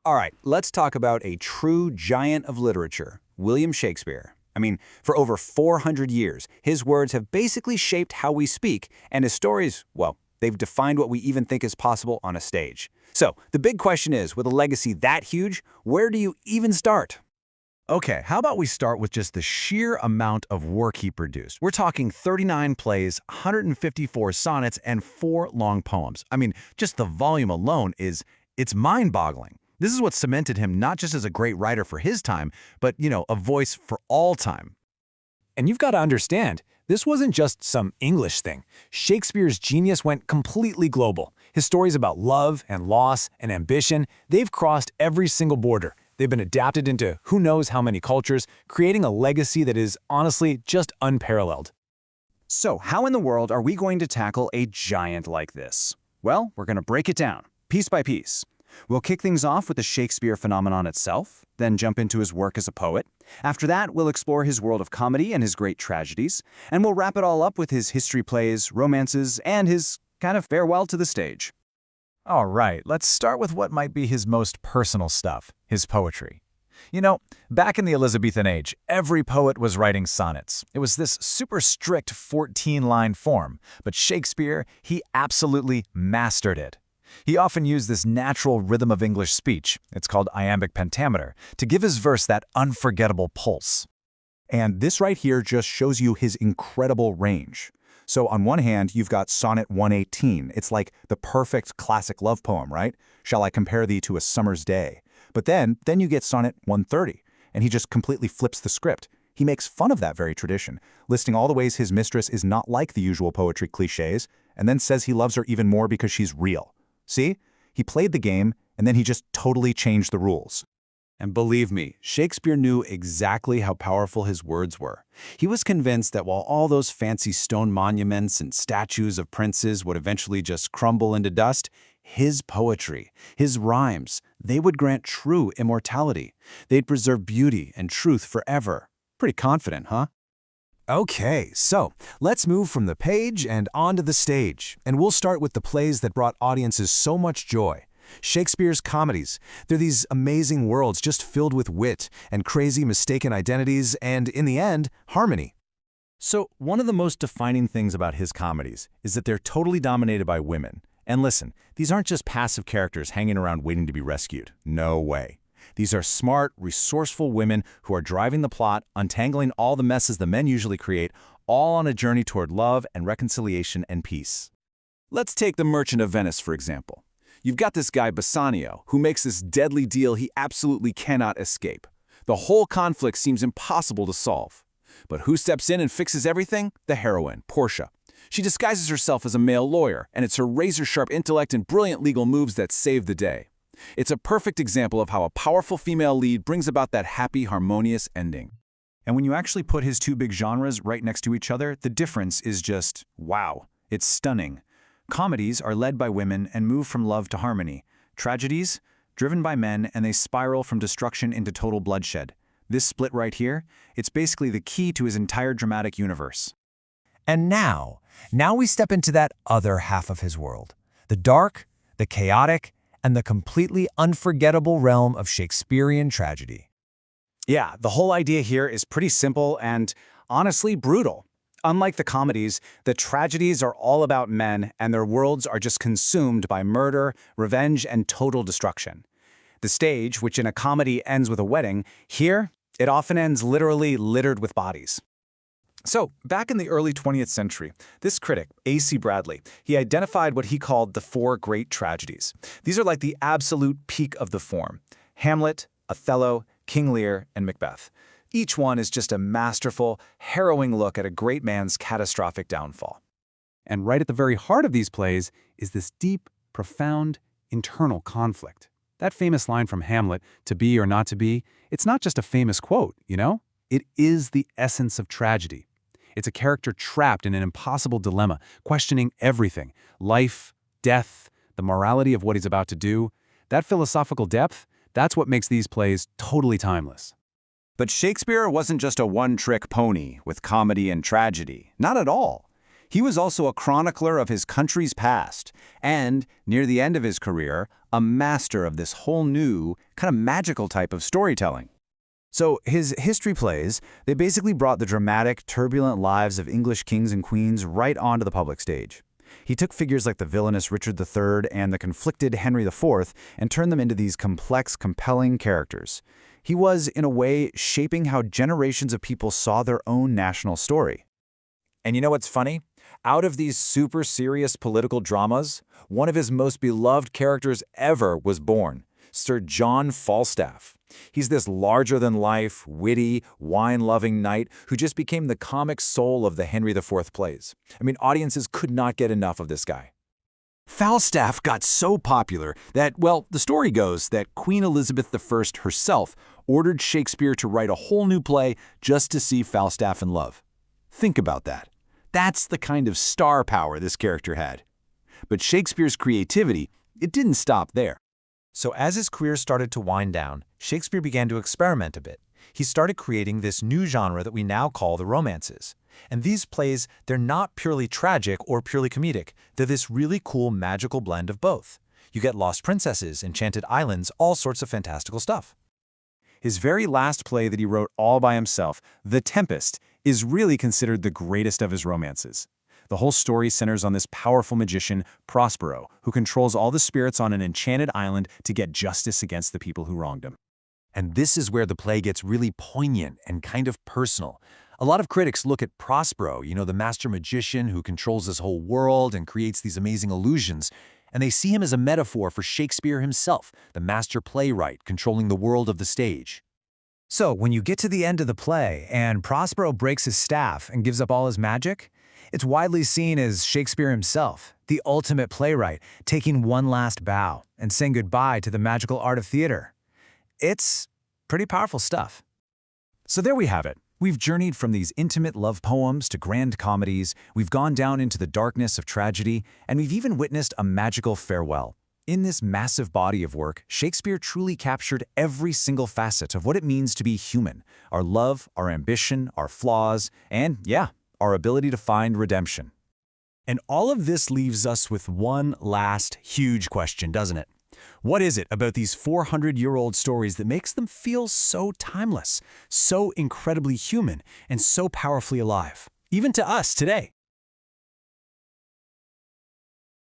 All right, let's talk about a true giant of literature, William Shakespeare. I mean, for over 400 years, his words have basically shaped how we speak, and his stories, well, they've defined what we even think is possible on a stage. So, the big question is, with a legacy that huge, where do you even start? Okay, how about we start with just the sheer amount of work he produced? We're talking 39 plays, 154 sonnets, and 4 long poems. I mean, just the volume alone it's mind-boggling. This is what cemented him not just as a great writer for his time, but, a voice for all time. And you've got to understand, this wasn't just some English thing. Shakespeare's genius went completely global. His stories about love and loss and ambition, they've crossed every single border. They've been adapted into who knows how many cultures, creating a legacy that is honestly just unparalleled. So, how in the world are we going to tackle a giant like this? Well, we're going to break it down, piece by piece. We'll kick things off with the Shakespeare phenomenon itself, then jump into his work as a poet. After that, we'll explore his world of comedy and his great tragedies, and we'll wrap it all up with his history plays, romances, and his kind of farewell to the stage. All right, let's start with what might be his most personal stuff, his poetry. Back in the Elizabethan age, every poet was writing sonnets. It was this super strict 14-line form, but Shakespeare, he absolutely mastered it. He often used this natural rhythm of English speech, it's called iambic pentameter, to give his verse that unforgettable pulse. And this right here just shows you his incredible range. So on one hand, you've got Sonnet 118. It's like the perfect classic love poem, right? Shall I compare thee to a summer's day? But then you get Sonnet 130, and he just completely flips the script. He makes fun of that very tradition, listing all the ways his mistress is not like the usual poetry cliches, and then says he loves her even more because she's real. See? He played the game, and then he just totally changed the rules. And believe me, Shakespeare knew exactly how powerful his words were. He was convinced that while all those fancy stone monuments and statues of princes would eventually just crumble into dust, his poetry, his rhymes, they would grant true immortality. They'd preserve beauty and truth forever. Pretty confident, huh? Okay, so let's move from the page and onto the stage. And we'll start with the plays that brought audiences so much joy. Shakespeare's comedies. They're these amazing worlds just filled with wit and crazy mistaken identities and, in the end, harmony. So, one of the most defining things about his comedies is that they're totally dominated by women. And listen, these aren't just passive characters hanging around waiting to be rescued. No way. These are smart, resourceful women who are driving the plot, untangling all the messes the men usually create, all on a journey toward love and reconciliation and peace. Let's take The Merchant of Venice, for example. You've got this guy Bassanio, who makes this deadly deal he absolutely cannot escape. The whole conflict seems impossible to solve. But who steps in and fixes everything? The heroine, Portia. She disguises herself as a male lawyer, and it's her razor-sharp intellect and brilliant legal moves that save the day. It's a perfect example of how a powerful female lead brings about that happy, harmonious ending. And when you actually put his two big genres right next to each other, the difference is just, wow. It's stunning. Comedies are led by women and move from love to harmony. Tragedies, driven by men, and they spiral from destruction into total bloodshed. This split right here, it's basically the key to his entire dramatic universe. And now we step into that other half of his world. The dark, the chaotic, and the completely unforgettable realm of Shakespearean tragedy. Yeah, the whole idea here is pretty simple and, honestly, brutal. Unlike the comedies, the tragedies are all about men, and their worlds are just consumed by murder, revenge, and total destruction. The stage, which in a comedy ends with a wedding, here, it often ends literally littered with bodies. So, back in the early 20th century, this critic, A.C. Bradley, he identified what he called the 4 great tragedies. These are like the absolute peak of the form: Hamlet, Othello, King Lear, and Macbeth. Each one is just a masterful, harrowing look at a great man's catastrophic downfall. And right at the very heart of these plays is this deep, profound, internal conflict. That famous line from Hamlet, "to be or not to be," it's not just a famous quote, It is the essence of tragedy. It's a character trapped in an impossible dilemma, questioning everything: life, death, the morality of what he's about to do. That philosophical depth, that's what makes these plays totally timeless. But Shakespeare wasn't just a one-trick pony with comedy and tragedy. Not at all. He was also a chronicler of his country's past, and, near the end of his career, a master of this whole new, kind of magical type of storytelling. So his history plays, they basically brought the dramatic, turbulent lives of English kings and queens right onto the public stage. He took figures like the villainous Richard III and the conflicted Henry IV and turned them into these complex, compelling characters. He was, in a way, shaping how generations of people saw their own national story. And you know what's funny? Out of these super serious political dramas, one of his most beloved characters ever was born, Sir John Falstaff. He's this larger-than-life, witty, wine-loving knight who just became the comic soul of the Henry IV plays. I mean, audiences could not get enough of this guy. Falstaff got so popular that, well, the story goes that Queen Elizabeth I herself ordered Shakespeare to write a whole new play just to see Falstaff in love. Think about that. That's the kind of star power this character had. But Shakespeare's creativity, it didn't stop there. So as his career started to wind down, Shakespeare began to experiment a bit. He started creating this new genre that we now call the romances. And these plays, they're not purely tragic or purely comedic. They're this really cool magical blend of both. You get lost princesses, enchanted islands, all sorts of fantastical stuff. His very last play that he wrote all by himself, The Tempest, is really considered the greatest of his romances. The whole story centers on this powerful magician, Prospero, who controls all the spirits on an enchanted island to get justice against the people who wronged him. And this is where the play gets really poignant and kind of personal. A lot of critics look at Prospero, the master magician who controls this whole world and creates these amazing illusions, and they see him as a metaphor for Shakespeare himself, the master playwright controlling the world of the stage. So when you get to the end of the play and Prospero breaks his staff and gives up all his magic, it's widely seen as Shakespeare himself, the ultimate playwright, taking one last bow and saying goodbye to the magical art of theater. It's pretty powerful stuff. So there we have it. We've journeyed from these intimate love poems to grand comedies, we've gone down into the darkness of tragedy, and we've even witnessed a magical farewell. In this massive body of work, Shakespeare truly captured every single facet of what it means to be human, our love, our ambition, our flaws, and, yeah, our ability to find redemption. And all of this leaves us with one last huge question, doesn't it? What is it about these 400-year-old stories that makes them feel so timeless, so incredibly human, and so powerfully alive, even to us today?